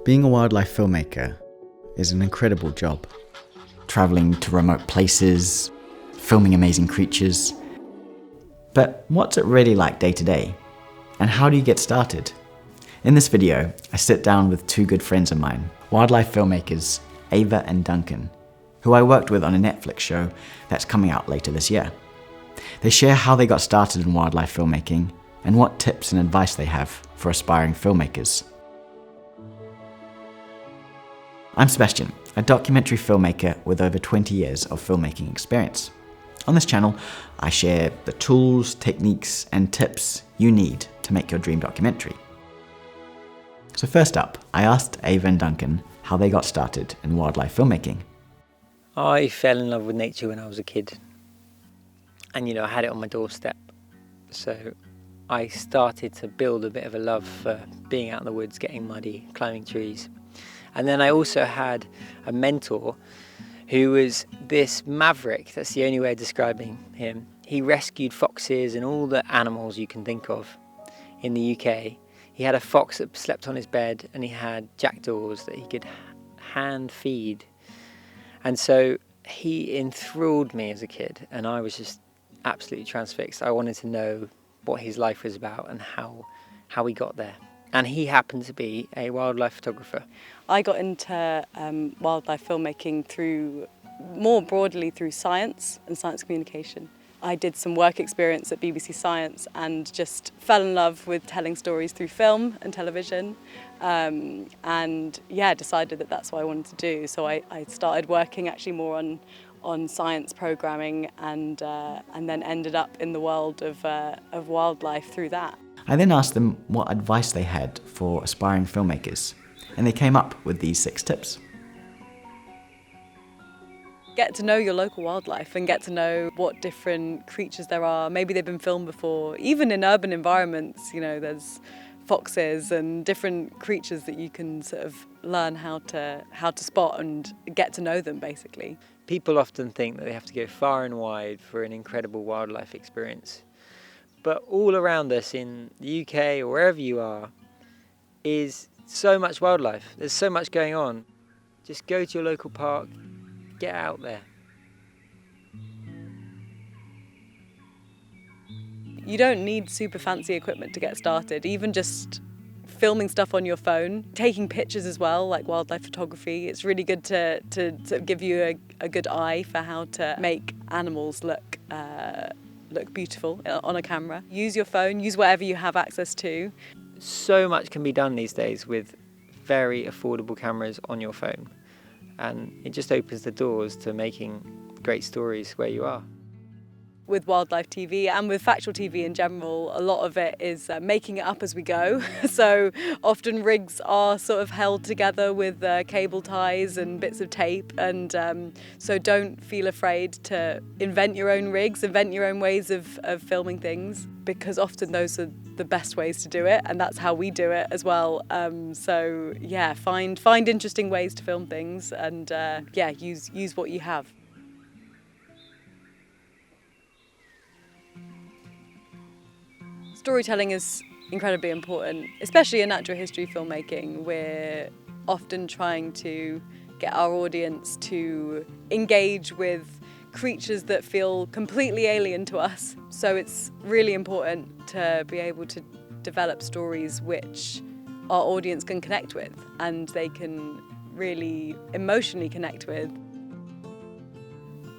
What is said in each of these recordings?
Being a wildlife filmmaker is an incredible job. Travelling to remote places, filming amazing creatures. But what's it really like day to day? And how do you get started? In this video, I sit down with two good friends of mine, wildlife filmmakers Ava and Duncan, who I worked with on a Netflix show that's coming out later this year. They share how they got started in wildlife filmmaking and what tips and advice they have for aspiring filmmakers. I'm Sebastian, a documentary filmmaker with over 20 years of filmmaking experience. On this channel, I share the tools, techniques, and tips you need to make your dream documentary. So first up, I asked Ava and Duncan how they got started in wildlife filmmaking. I fell in love with nature when I was a kid. And I had it on my doorstep. So I started to build a bit of a love for being out in the woods, getting muddy, climbing trees. And then I also had a mentor who was this maverick. That's the only way of describing him. He rescued foxes and all the animals you can think of in the UK. He had a fox that slept on his bed, and he had jackdaws that he could hand feed. And so he enthralled me as a kid, and I was just absolutely transfixed. I wanted to know what his life was about and how he got there. And he happened to be a wildlife photographer. I got into wildlife filmmaking more broadly through science and science communication. I did some work experience at BBC Science and just fell in love with telling stories through film and television, and decided that that's what I wanted to do. So I started working actually more on science programming and then ended up in the world of wildlife through that. I then asked them what advice they had for aspiring filmmakers, and they came up with these 6 tips. Get to know your local wildlife and get to know what different creatures there are. Maybe they've been filmed before. Even in urban environments, there's foxes and different creatures that you can sort of learn how to spot and get to know them, basically. People often think that they have to go far and wide for an incredible wildlife experience. But all around us in the UK or wherever you are is so much wildlife. There's so much going on. Just go to your local park, get out there. You don't need super fancy equipment to get started. Even just filming stuff on your phone, taking pictures as well, like wildlife photography. It's really good to give you a good eye for how to make animals look beautiful on a camera. Use your phone, use whatever you have access to. So much can be done these days with very affordable cameras on your phone, and it just opens the doors to making great stories where you are. With wildlife TV and with factual TV in general, a lot of it is making it up as we go. So often rigs are sort of held together with cable ties and bits of tape, and so don't feel afraid to invent your own rigs, invent your own ways of filming things, because often those are the best ways to do it, and that's how we do it as well. Find interesting ways to film things, and use what you have. Storytelling is incredibly important, especially in natural history filmmaking. We're often trying to get our audience to engage with creatures that feel completely alien to us. So it's really important to be able to develop stories which our audience can connect with and they can really emotionally connect with.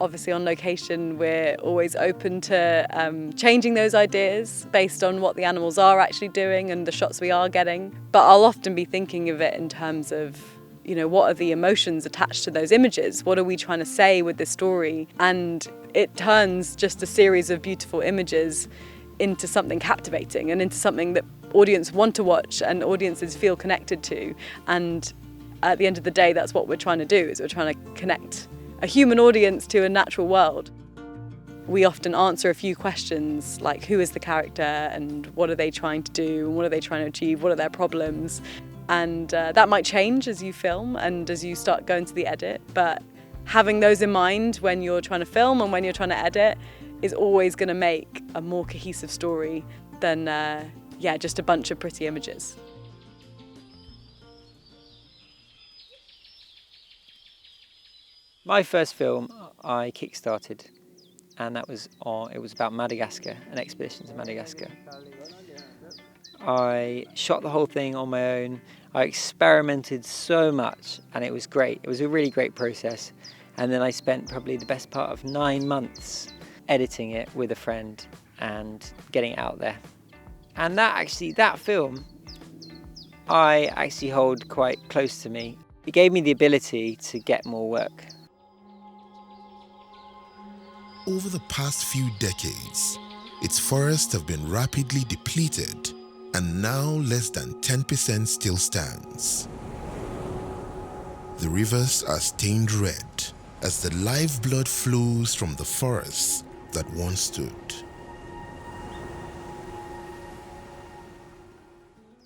Obviously on location we're always open to changing those ideas based on what the animals are actually doing and the shots we are getting. But I'll often be thinking of it in terms of, what are the emotions attached to those images? What are we trying to say with this story? And it turns just a series of beautiful images into something captivating and into something that audience want to watch and audiences feel connected to. And at the end of the day, that's what we're trying to do, is we're trying to connect a human audience to a natural world. We often answer a few questions like, who is the character and what are they trying to do and what are they trying to achieve, what are their problems? And that might change as you film and as you start going to the edit, but having those in mind when you're trying to film and when you're trying to edit is always going to make a more cohesive story than just a bunch of pretty images. My first film I kick-started, and it was about Madagascar, an expedition to Madagascar. I shot the whole thing on my own. I experimented so much, and it was great. It was a really great process. And then I spent probably the best part of 9 months editing it with a friend and getting it out there. And that film, I actually hold quite close to me. It gave me the ability to get more work. Over the past few decades, its forests have been rapidly depleted, and now less than 10% still stands. The rivers are stained red as the lifeblood flows from the forests that once stood.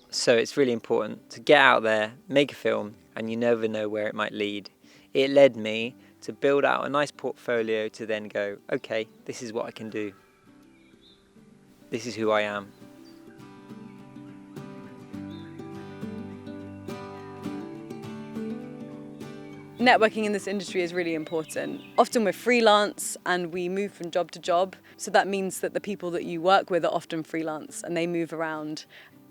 So it's really important to get out there, make a film, and you never know where it might lead. It led me to build out a nice portfolio to then go, okay, this is what I can do. This is who I am. Networking in this industry is really important. Often we're freelance and we move from job to job. So that means that the people that you work with are often freelance and they move around.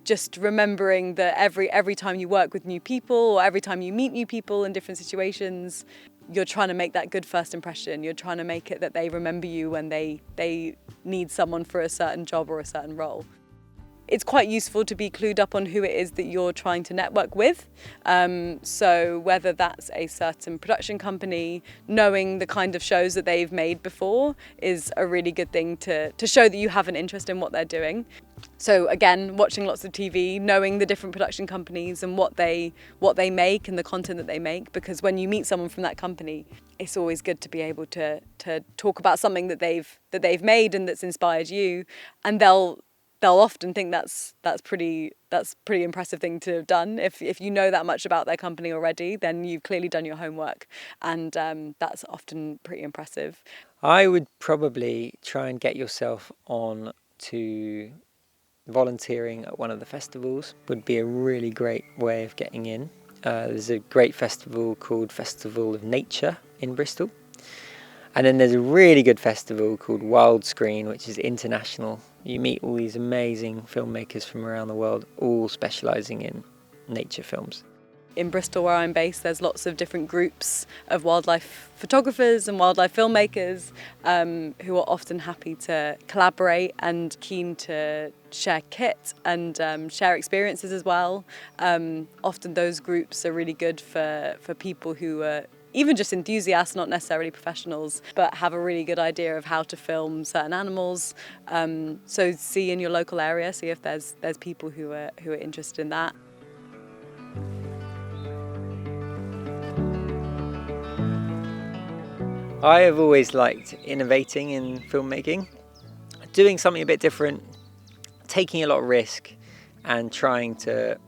Just remembering that every time you work with new people or every time you meet new people in different situations, you're trying to make that good first impression. You're trying to make it that they remember you when they need someone for a certain job or a certain role. It's quite useful to be clued up on who it is that you're trying to network with. So whether that's a certain production company, knowing the kind of shows that they've made before is a really good thing to show that you have an interest in what they're doing. So again, watching lots of TV, knowing the different production companies and what they make and the content that they make, because when you meet someone from that company, it's always good to be able to talk about something that they've made and that's inspired you, and they'll often think that's pretty impressive thing to have done. If you know that much about their company already, then you've clearly done your homework, and that's often pretty impressive. I would probably try and get yourself on to volunteering at one of the festivals. Would be a really great way of getting in. There's a great festival called Festival of Nature in Bristol. And then there's a really good festival called Wild Screen, which is international. You meet all these amazing filmmakers from around the world, all specialising in nature films. In Bristol, where I'm based, there's lots of different groups of wildlife photographers and wildlife filmmakers who are often happy to collaborate and keen to share kit and share experiences as well. Often those groups are really good for people who are even just enthusiasts, not necessarily professionals, but have a really good idea of how to film certain animals. So see in your local area, see if there's people who are interested in that. I have always liked innovating in filmmaking, doing something a bit different, taking a lot of risk and trying to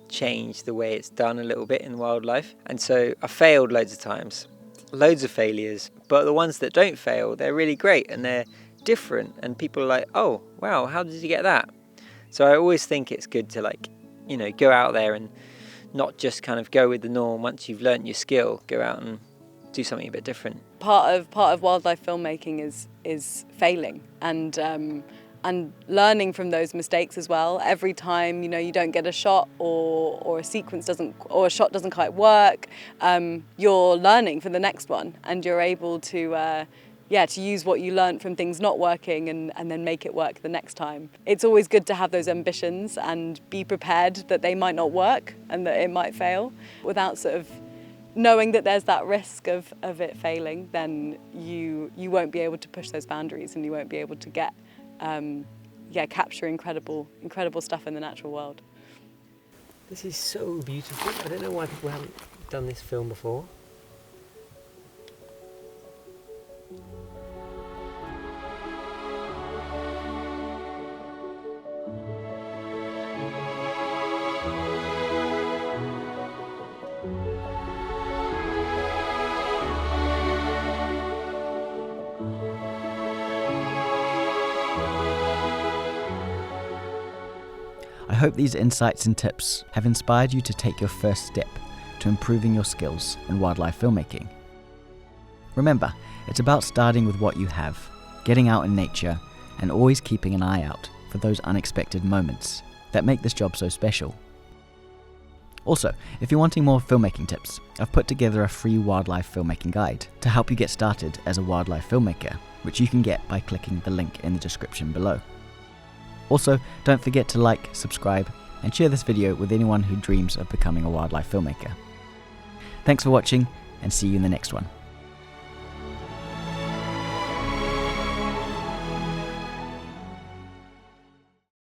change the way it's done a little bit in wildlife. And so I failed loads of times, loads of failures, but the ones that don't fail, they're really great and they're different and people are like, oh wow, how did you get that? So I always think it's good to go out there and not just kind of go with the norm. Once you've learnt your skill, go out and do something a bit different. Part of wildlife filmmaking is failing and learning from those mistakes as well. Every time you don't get a shot or a sequence or a shot doesn't quite work, you're learning for the next one, and you're able to use what you learned from things not working and then make it work the next time. It's always good to have those ambitions and be prepared that they might not work and that it might fail. Without sort of knowing that there's that risk of it failing, then you won't be able to push those boundaries and you won't be able to get capture incredible stuff in the natural world. This is so beautiful. I don't know why people haven't done this film before. I hope these insights and tips have inspired you to take your first step to improving your skills in wildlife filmmaking. Remember, it's about starting with what you have, getting out in nature, and always keeping an eye out for those unexpected moments that make this job so special. Also, if you're wanting more filmmaking tips, I've put together a free wildlife filmmaking guide to help you get started as a wildlife filmmaker, which you can get by clicking the link in the description below. Also, don't forget to like, subscribe, and share this video with anyone who dreams of becoming a wildlife filmmaker. Thanks for watching, and see you in the next one.